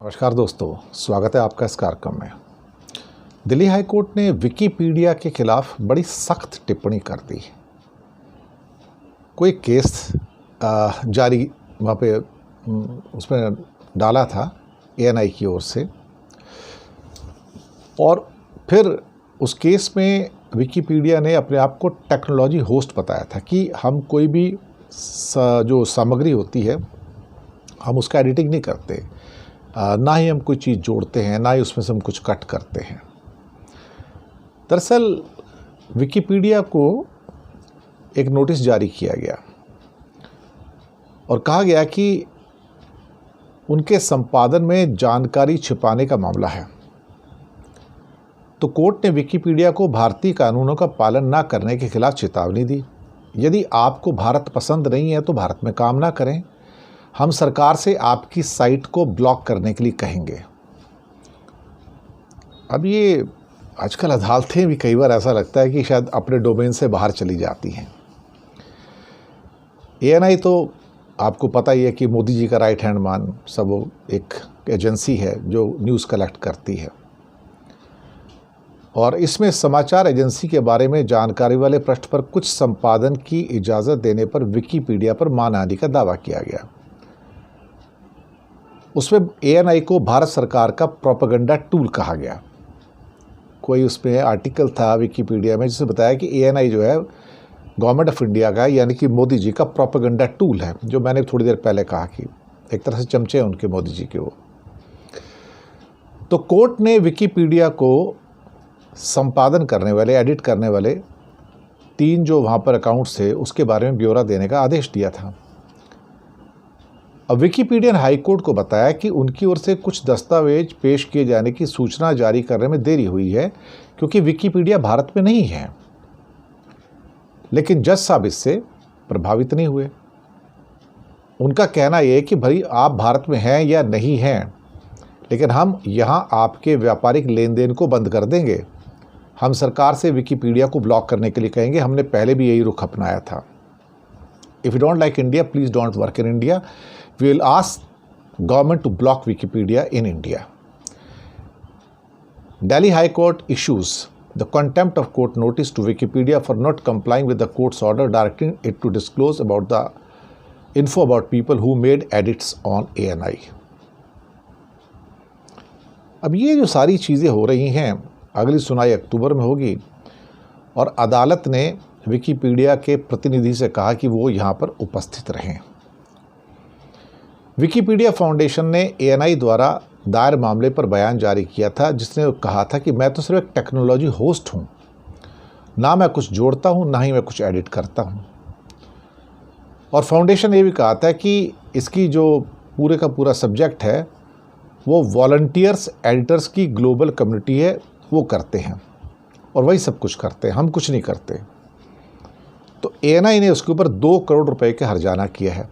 नमस्कार दोस्तों, स्वागत है आपका इस कार्यक्रम में। दिल्ली हाई कोर्ट ने विकिपीडिया के खिलाफ बड़ी सख्त टिप्पणी कर दी। कोई केस जारी वहाँ पे उसमें डाला था एएनआई की ओर से, और फिर उस केस में विकिपीडिया ने अपने आप को टेक्नोलॉजी होस्ट बताया था कि हम कोई भी जो सामग्री होती है हम उसका एडिटिंग नहीं करते, ना ही हम कोई चीज़ जोड़ते हैं, ना ही उसमें से हम कुछ कट करते हैं। दरअसल विकिपीडिया को एक नोटिस जारी किया गया और कहा गया कि उनके संपादन में जानकारी छिपाने का मामला है। तो कोर्ट ने विकिपीडिया को भारतीय कानूनों का पालन ना करने के खिलाफ चेतावनी दी। यदि आपको भारत पसंद नहीं है तो भारत में काम ना करें। हम सरकार से आपकी साइट को ब्लॉक करने के लिए कहेंगे। अब ये आजकल अदालतें भी कई बार ऐसा लगता है कि शायद अपने डोमेन से बाहर चली जाती हैं। एएनआई तो आपको पता ही है कि मोदी जी का राइट हैंड मान, सब वो एक एजेंसी है जो न्यूज़ कलेक्ट करती है, और इसमें समाचार एजेंसी के बारे में जानकारी वाले पृष्ठ पर कुछ संपादन की इजाज़त देने पर विकिपीडिया पर मानहानि का दावा किया गया। उसमें एएनआई को भारत सरकार का प्रोपेगेंडा टूल कहा गया। कोई उसमें आर्टिकल था विकिपीडिया में जिसे बताया कि एएनआई जो है गवर्नमेंट ऑफ इंडिया का, यानी कि मोदी जी का प्रोपेगेंडा टूल है, जो मैंने थोड़ी देर पहले कहा कि एक तरह से चमचे हैं उनके मोदी जी के वो। तो कोर्ट ने विकिपीडिया को संपादन करने वाले, एडिट करने वाले 3 जो वहाँ पर अकाउंट्स थे उसके बारे में ब्यौरा देने का आदेश दिया था। अब विकिपीडिया ने हाई कोर्ट को बताया कि उनकी ओर से कुछ दस्तावेज पेश किए जाने की सूचना जारी करने में देरी हुई है क्योंकि विकिपीडिया भारत में नहीं है। लेकिन जज साहब इससे प्रभावित नहीं हुए। उनका कहना यह है कि भाई आप भारत में हैं या नहीं हैं, लेकिन हम यहाँ आपके व्यापारिक लेन देन को बंद कर देंगे। हम सरकार से विकिपीडिया को ब्लॉक करने के लिए कहेंगे। हमने पहले भी यही रुख अपनाया था। If you don't like India, please don't work in India. We will ask government to block Wikipedia in India. Delhi High Court issues the contempt of court notice to Wikipedia for not complying with the court's order directing it to disclose about the info about people who made edits on ANI. अब ये जो सारी चीज़ें हो रही हैं, अगली सुनवाई अक्टूबर में होगी, और अदालत ने विकिपीडिया के प्रतिनिधि से कहा कि वो यहाँ पर उपस्थित रहें। विकिपीडिया फाउंडेशन ने एएनआई द्वारा दायर मामले पर बयान जारी किया था, जिसने कहा था कि मैं तो सिर्फ एक टेक्नोलॉजी होस्ट हूँ, ना मैं कुछ जोड़ता हूँ ना ही मैं कुछ एडिट करता हूँ। और फाउंडेशन ये भी कहा था कि इसकी जो पूरे का पूरा सब्जेक्ट है वो वॉलंटियर्स एडिटर्स की ग्लोबल कम्युनिटी है, वो करते हैं और वही सब कुछ करते हैं, हम कुछ नहीं करते। तो एएनआई ने उसके ऊपर 2 करोड़ रुपए का हर्जाना किया है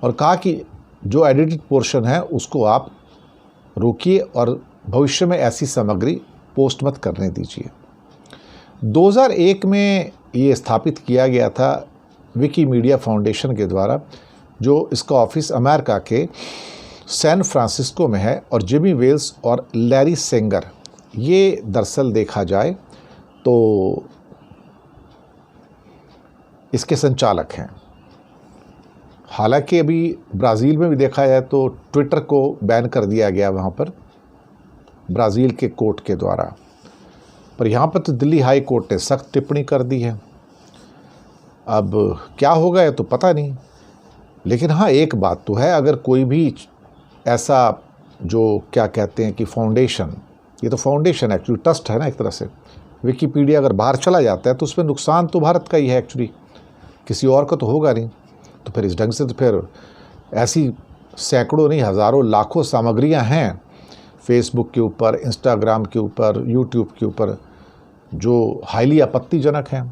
और कहा कि जो एडिटेड पोर्शन है उसको आप रोकिए और भविष्य में ऐसी सामग्री पोस्ट मत करने दीजिए। 2001 में ये स्थापित किया गया था विकिमीडिया फाउंडेशन के द्वारा, जो इसका ऑफिस अमेरिका के सैन फ्रांसिस्को में है, और जिमी वेल्स और लैरी सेंगर ये दरअसल देखा जाए तो इसके संचालक हैं। हालांकि अभी ब्राज़ील में भी देखा जाए तो ट्विटर को बैन कर दिया गया वहाँ पर ब्राज़ील के कोर्ट के द्वारा, पर यहाँ पर तो दिल्ली हाई कोर्ट ने सख्त टिप्पणी कर दी है। अब क्या होगा ये तो पता नहीं, लेकिन हाँ एक बात तो है, अगर कोई भी ऐसा जो क्या कहते हैं कि फाउंडेशन, ये तो फाउंडेशन एक्चुअली ट्रस्ट है ना एक तरह से, विकिपीडिया अगर बाहर चला जाता है तो उसमें नुकसान तो भारत का ही है एक्चुअली, किसी और का तो होगा नहीं। तो फिर इस ढंग से तो फिर ऐसी सैकड़ों नहीं हज़ारों लाखों सामग्रियां हैं फेसबुक के ऊपर, इंस्टाग्राम के ऊपर, यूट्यूब के ऊपर, जो हाईली आपत्तिजनक हैं।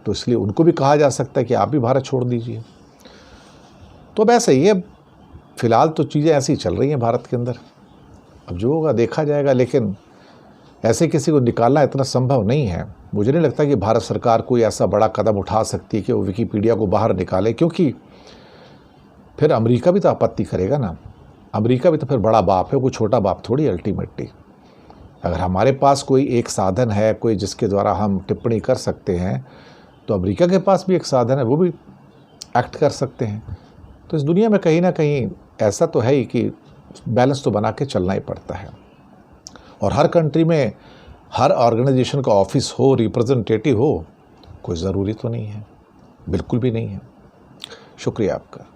तो इसलिए उनको भी कहा जा सकता है कि आप भी भारत छोड़ दीजिए। तो अब ऐसे ही है, फ़िलहाल तो चीज़ें ऐसी चल रही हैं भारत के अंदर। अब जो होगा देखा जाएगा, लेकिन ऐसे किसी को निकालना इतना संभव नहीं है। मुझे नहीं लगता कि भारत सरकार कोई ऐसा बड़ा कदम उठा सकती है कि वो विकिपीडिया को बाहर निकाले, क्योंकि फिर अमेरिका भी तो आपत्ति करेगा ना। अमेरिका भी तो फिर बड़ा बाप है, कोई छोटा बाप थोड़ी अल्टीमेटली। अगर हमारे पास कोई एक साधन है, कोई जिसके द्वारा हम टिप्पणी कर सकते हैं, तो अमेरिका के पास भी एक साधन है, वो भी एक्ट कर सकते हैं। तो इस दुनिया में कहीं ना कहीं ऐसा तो है ही कि बैलेंस तो बना के चलना ही पड़ता है। और हर कंट्री में हर ऑर्गेनाइजेशन का ऑफिस हो, रिप्रेजेंटेटिव हो, कोई ज़रूरी तो नहीं है, बिल्कुल भी नहीं है। शुक्रिया आपका।